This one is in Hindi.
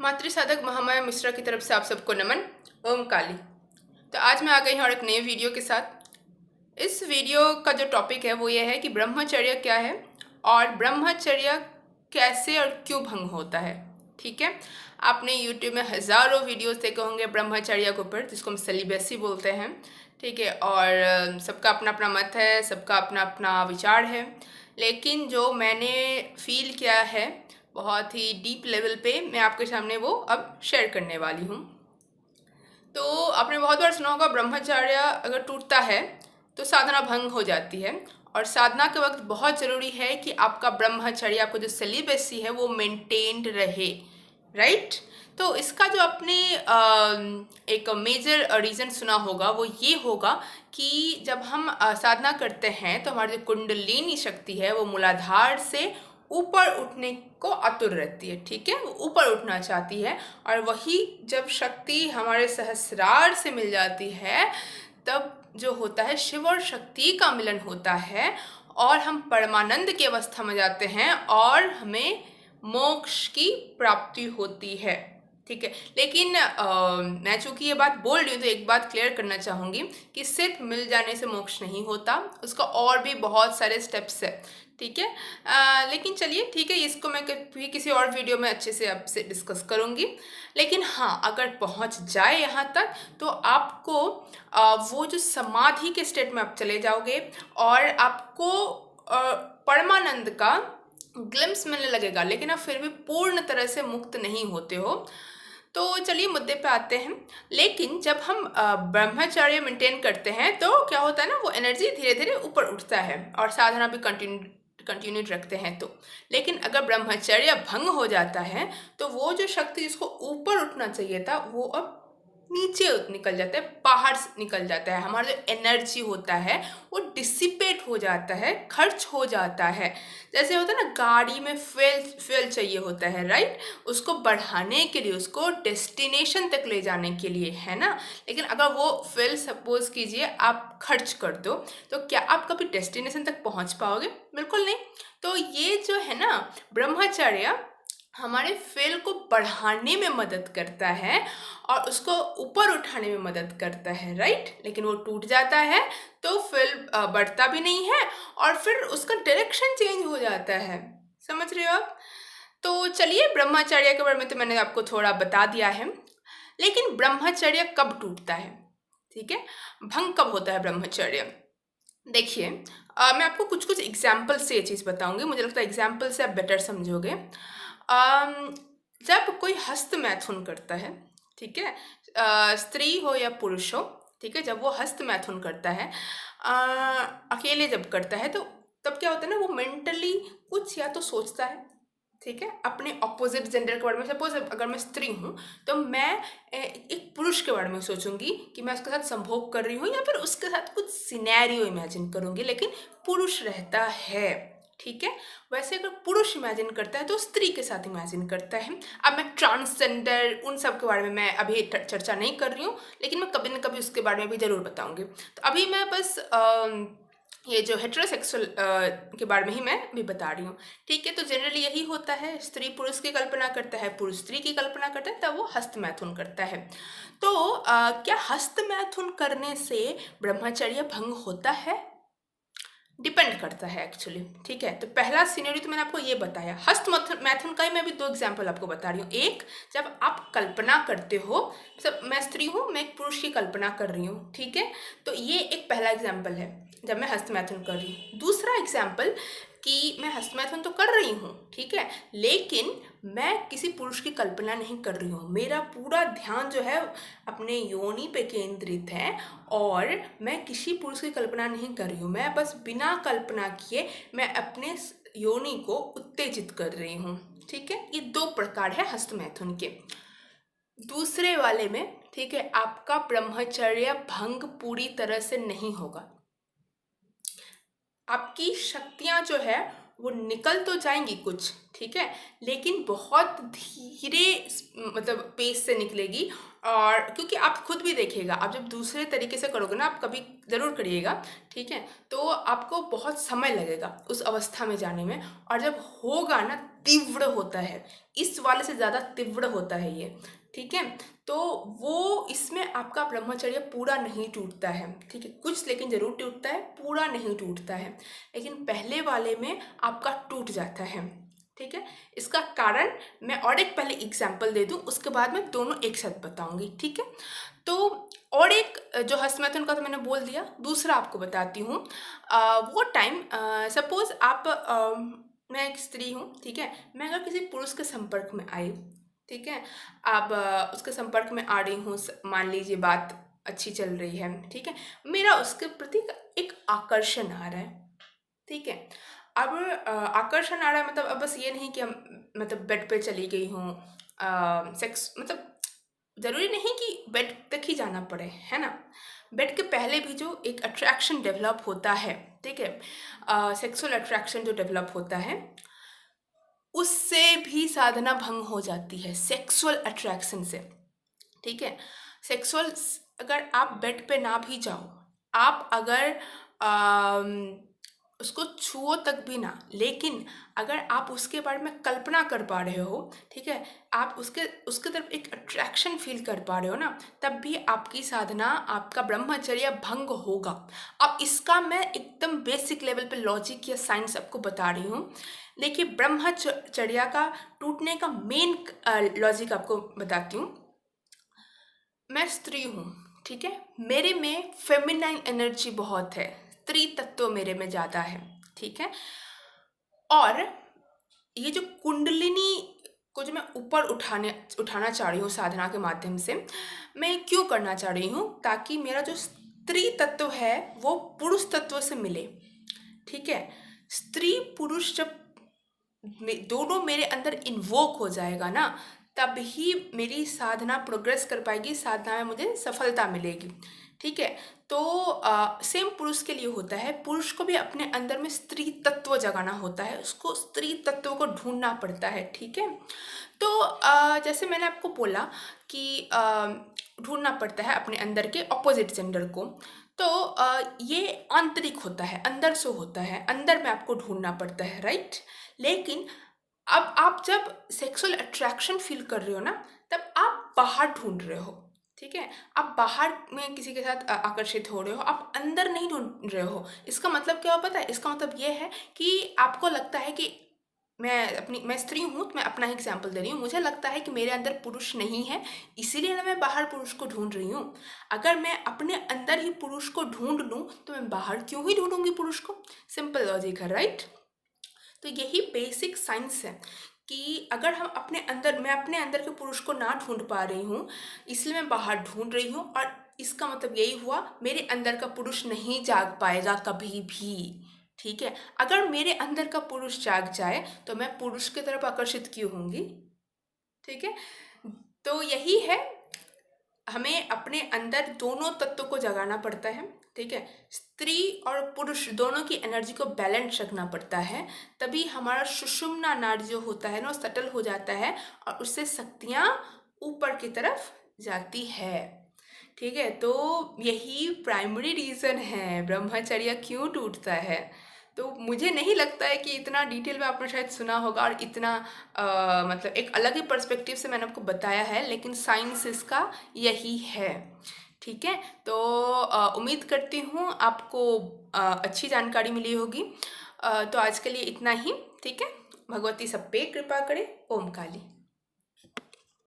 मातृ साधक महामाया मिश्रा की तरफ से आप सबको नमन। ओम काली। तो आज मैं आ गई हूँ और एक नए वीडियो के साथ। इस वीडियो का जो टॉपिक है वो ये है कि ब्रह्मचर्य क्या है और ब्रह्मचर्य कैसे और क्यों भंग होता है। ठीक है, आपने यूट्यूब में हज़ारों वीडियोस देखे होंगे ब्रह्मचर्य के ऊपर, जिसको हम सेलिबेसी बोलते हैं। ठीक है, और सबका अपना अपना मत है, सबका अपना अपना विचार है। लेकिन जो मैंने फील किया है बहुत ही डीप लेवल पे, मैं आपके सामने वो अब शेयर करने वाली हूँ। तो आपने बहुत बार सुना होगा ब्रह्मचर्य अगर टूटता है तो साधना भंग हो जाती है, और साधना के वक्त बहुत ज़रूरी है कि आपका ब्रह्मचर्य, आपको जो सेलिबेसी है वो मेंटेन्ड रहे। राइट। तो इसका जो आपने एक मेजर रीज़न सुना होगा वो ये होगा कि जब हम साधना करते हैं तो हमारी जो कुंडलिनी शक्ति है वो मूलाधार से ऊपर उठने को आतुर रहती है। ठीक है, वो ऊपर उठना चाहती है, और वही जब शक्ति हमारे सहस्रार से मिल जाती है तब जो होता है शिव और शक्ति का मिलन होता है, और हम परमानंद की अवस्था में जाते हैं और हमें मोक्ष की प्राप्ति होती है। ठीक है, लेकिन मैं चूंकि ये बात बोल रही हूँ तो एक बात क्लियर करना चाहूँगी कि सिर्फ मिल जाने से मोक्ष नहीं होता, उसका और भी बहुत सारे स्टेप्स है। ठीक है, लेकिन चलिए ठीक है, इसको मैं भी किसी और वीडियो में अच्छे से आपसे डिस्कस करूँगी। लेकिन हाँ, अगर पहुँच जाए यहाँ तक तो आपको वो जो समाधि के स्टेट में आप चले जाओगे और आपको परमानंद का ग्लिम्स मिलने लगेगा, लेकिन आप फिर भी पूर्ण तरह से मुक्त नहीं होते हो। तो चलिए मुद्दे पे आते हैं। लेकिन जब हम ब्रह्मचर्य मेंटेन करते हैं तो क्या होता है ना, वो एनर्जी धीरे धीरे ऊपर उठता है और साधना भी कंटिन्यूड रखते हैं। तो लेकिन अगर ब्रह्मचर्य भंग हो जाता है तो वो जो शक्ति जिसको ऊपर उठना चाहिए था वो अब नीचे निकल जाता है, बाहर निकल जाता है। हमारा जो एनर्जी होता है वो डिसिपेट हो जाता है, खर्च हो जाता है। जैसे होता है ना, गाड़ी में फ्यूल चाहिए होता है, राइट, उसको बढ़ाने के लिए, उसको डेस्टिनेशन तक ले जाने के लिए, है ना। लेकिन अगर वो फ्यूल सपोज कीजिए आप खर्च कर दो तो क्या आप कभी डेस्टिनेशन तक पहुंच पाओगे? बिल्कुल नहीं। तो ये जो है ना, ब्रह्मचर्य हमारे फेल को बढ़ाने में मदद करता है और उसको ऊपर उठाने में मदद करता है, राइट। लेकिन वो टूट जाता है तो फेल बढ़ता भी नहीं है और फिर उसका डायरेक्शन चेंज हो जाता है। समझ रहे हो आप? तो चलिए, ब्रह्मचर्य के बारे में तो मैंने आपको थोड़ा बता दिया है, लेकिन ब्रह्मचर्य कब टूटता है? ठीक है, भंग कब होता है ब्रह्मचर्य? देखिए, मैं आपको कुछ कुछ एग्जाम्पल से ये चीज़ बताऊंगी। मुझे लगता है एग्जाम्पल से आप बेटर समझोगे। जब कोई हस्त मैथुन करता है, ठीक है, स्त्री हो या पुरुष हो, ठीक है, जब वो हस्त मैथुन करता है अकेले जब करता है तो तब क्या होता है ना, वो मेंटली कुछ या तो सोचता है, ठीक है, अपने ऑपोजिट जेंडर के बारे में। सपोज अगर मैं स्त्री हूँ तो मैं एक पुरुष के बारे में सोचूंगी कि मैं उसके साथ संभोग कर रही हूँ, या फिर उसके साथ कुछ सिनेरियो इमेजिन करूंगी, लेकिन पुरुष रहता है। ठीक है, वैसे अगर पुरुष इमेजिन करता है तो स्त्री के साथ इमेजिन करता है। अब मैं ट्रांसजेंडर उन सब के बारे में मैं अभी चर्चा नहीं कर रही हूँ, लेकिन मैं कभी ना कभी उसके बारे में भी ज़रूर बताऊंगी। तो अभी मैं बस ये जो हेट्रोसेक्सुअल के बारे में ही मैं भी बता रही हूँ। ठीक है, तो जनरली यही होता है, स्त्री पुरुष की कल्पना करता है, पुरुष स्त्री की कल्पना करता है, तब वो हस्त मैथुन करता है। तो क्या हस्त मैथुन करने से ब्रह्मचर्य भंग होता है? डिपेंड करता है एक्चुअली। ठीक है, तो पहला सीनरी तो मैंने आपको ये बताया, हस्त मैथुन का ही मैं भी दो एग्जाम्पल आपको बता रही हूँ। एक, जब आप कल्पना करते हो, सब मैं स्त्री हूँ, मैं एक पुरुष की कल्पना कर रही हूँ, ठीक है, तो ये एक पहला एग्जाम्पल है जब मैं हस्त मैथुन कर रही हूँ। दूसरा एग्जाम्पल कि मैं हस्त मैथुन तो कर रही हूँ, ठीक है, लेकिन मैं किसी पुरुष की कल्पना नहीं कर रही हूँ, मेरा पूरा ध्यान जो है अपने योनि पे केंद्रित है, और मैं किसी पुरुष की कल्पना नहीं कर रही हूँ, मैं बस बिना कल्पना किए मैं अपने योनि को उत्तेजित कर रही हूँ। ठीक है, ये दो प्रकार है हस्त मैथुन के। दूसरे वाले में, ठीक है, आपका ब्रह्मचर्य भंग पूरी तरह से नहीं होगा, आपकी शक्तियां जो है वो निकल तो जाएंगी कुछ, ठीक है, लेकिन बहुत धीरे मतलब पेज से निकलेगी। और क्योंकि आप खुद भी देखिएगा, आप जब दूसरे तरीके से करोगे ना, आप कभी ज़रूर करिएगा, ठीक है, तो आपको बहुत समय लगेगा उस अवस्था में जाने में। और जब होगा ना, तीव्र होता है, इस वाले से ज़्यादा तीव्र होता है ये, ठीक है। तो वो इसमें आपका ब्रह्मचर्य पूरा नहीं टूटता है, ठीक है, कुछ लेकिन ज़रूर टूटता है, पूरा नहीं टूटता है। लेकिन पहले वाले में आपका टूट जाता है, ठीक है। इसका कारण मैं और एक पहले एग्जाम्पल दे दूं, उसके बाद मैं दोनों एक साथ बताऊंगी, ठीक है। तो और एक जो हस्तमैथुन का तो मैंने बोल दिया, दूसरा आपको बताती हूँ। वो टाइम, सपोज आप मैं एक स्त्री हूँ, ठीक है, मैं अगर किसी पुरुष के संपर्क में आई, ठीक है, अब उसके संपर्क में आ रही हूँ, मान लीजिए बात अच्छी चल रही है, ठीक है, मेरा उसके प्रति एक आकर्षण आ रहा है, ठीक है। अब आकर्षण आ रहा है मतलब अब बस ये नहीं कि हम मतलब बेड पे चली गई हूँ, सेक्स मतलब ज़रूरी नहीं कि बेड तक ही जाना पड़े, है ना। बेड के पहले भी जो एक अट्रैक्शन डेवलप होता है, ठीक है, सेक्सुअल अट्रैक्शन जो डेवलप होता है, उससे भी साधना भंग हो जाती है, सेक्सुअल अट्रैक्शन से, ठीक है। सेक्सुअल, अगर आप बेड पे ना भी जाओ, आप अगर उसको छुओ तक भी ना, लेकिन अगर आप उसके बारे में कल्पना कर पा रहे हो, ठीक है, आप उसके उसके तरफ एक अट्रैक्शन फील कर पा रहे हो ना, तब भी आपकी साधना, आपका ब्रह्मचर्य भंग होगा। अब इसका मैं एकदम बेसिक लेवल पे लॉजिक या साइंस आपको बता रही हूँ। देखिए, ब्रह्मचर्य का टूटने का मेन लॉजिक आपको बताती हूँ। मैं स्त्री हूँ, ठीक है, मेरे में फेमिनाइन एनर्जी बहुत है, स्त्री तत्व मेरे में ज़्यादा है, ठीक है। और ये जो कुंडलिनी को जो मैं ऊपर उठाना चाह रही हूँ साधना के माध्यम से, मैं क्यों करना चाह रही हूँ, ताकि मेरा जो स्त्री तत्व है वो पुरुष तत्व से मिले, ठीक है। स्त्री पुरुष जब दोनों मेरे अंदर इन्वोक हो जाएगा ना, तब ही मेरी साधना प्रोग्रेस कर पाएगी, साधना में मुझे सफलता मिलेगी, ठीक है। तो सेम पुरुष के लिए होता है, पुरुष को भी अपने अंदर में स्त्री तत्व जगाना होता है, उसको स्त्री तत्व को ढूंढना पड़ता है, ठीक है। तो जैसे मैंने आपको बोला कि ढूंढना पड़ता है अपने अंदर के ऑपोजिट जेंडर को। तो ये आंतरिक होता है, अंदर से होता है, अंदर में आपको ढूंढना पड़ता है, राइट। लेकिन अब आप जब सेक्सुअल अट्रैक्शन फील कर रहे हो ना, तब आप बाहर ढूंढ रहे हो, ठीक है। आप बाहर में किसी के साथ आकर्षित हो रहे हो, आप अंदर नहीं ढूंढ रहे हो। इसका मतलब क्या पता है, इसका मतलब ये है कि आपको लगता है कि मैं स्त्री हूँ, तो मैं अपना ही एग्जाम्पल दे रही हूँ, मुझे लगता है कि मेरे अंदर पुरुष नहीं है, इसीलिए ना मैं बाहर पुरुष को ढूंढ रही हूँ। अगर मैं अपने अंदर ही पुरुष को ढूंढ लूँ, तो मैं बाहर क्यों ही ढूंढूंगी पुरुष को। सिंपल लॉजिक है, राइट। तो यही बेसिक साइंस है कि अगर हम मैं अपने अंदर के पुरुष को ना ढूंढ पा रही हूँ, इसलिए मैं बाहर ढूंढ रही हूँ, और इसका मतलब यही हुआ, मेरे अंदर का पुरुष नहीं जाग पाएगा कभी भी, ठीक है। अगर मेरे अंदर का पुरुष जाग जाए, तो मैं पुरुष की तरफ आकर्षित क्यों होंगी, ठीक है। तो यही है, हमें अपने अंदर दोनों तत्वों को जगाना पड़ता है, ठीक है। स्त्री और पुरुष दोनों की एनर्जी को बैलेंस रखना पड़ता है, तभी हमारा सुषुम्ना नाड़ी जो होता है ना, वो सटल हो जाता है, और उससे शक्तियाँ ऊपर की तरफ जाती है, ठीक है। तो यही प्राइमरी रीज़न है ब्रह्मचर्य क्यों टूटता है। तो मुझे नहीं लगता है कि इतना डिटेल में आपने शायद सुना होगा, और इतना मतलब एक अलग ही पर्सपेक्टिव से मैंने आपको बताया है, लेकिन साइंस इसका यही है, ठीक है। तो उम्मीद करती हूँ आपको अच्छी जानकारी मिली होगी। तो आज के लिए इतना ही, ठीक है। भगवती सब पे कृपा करे। ओम काली।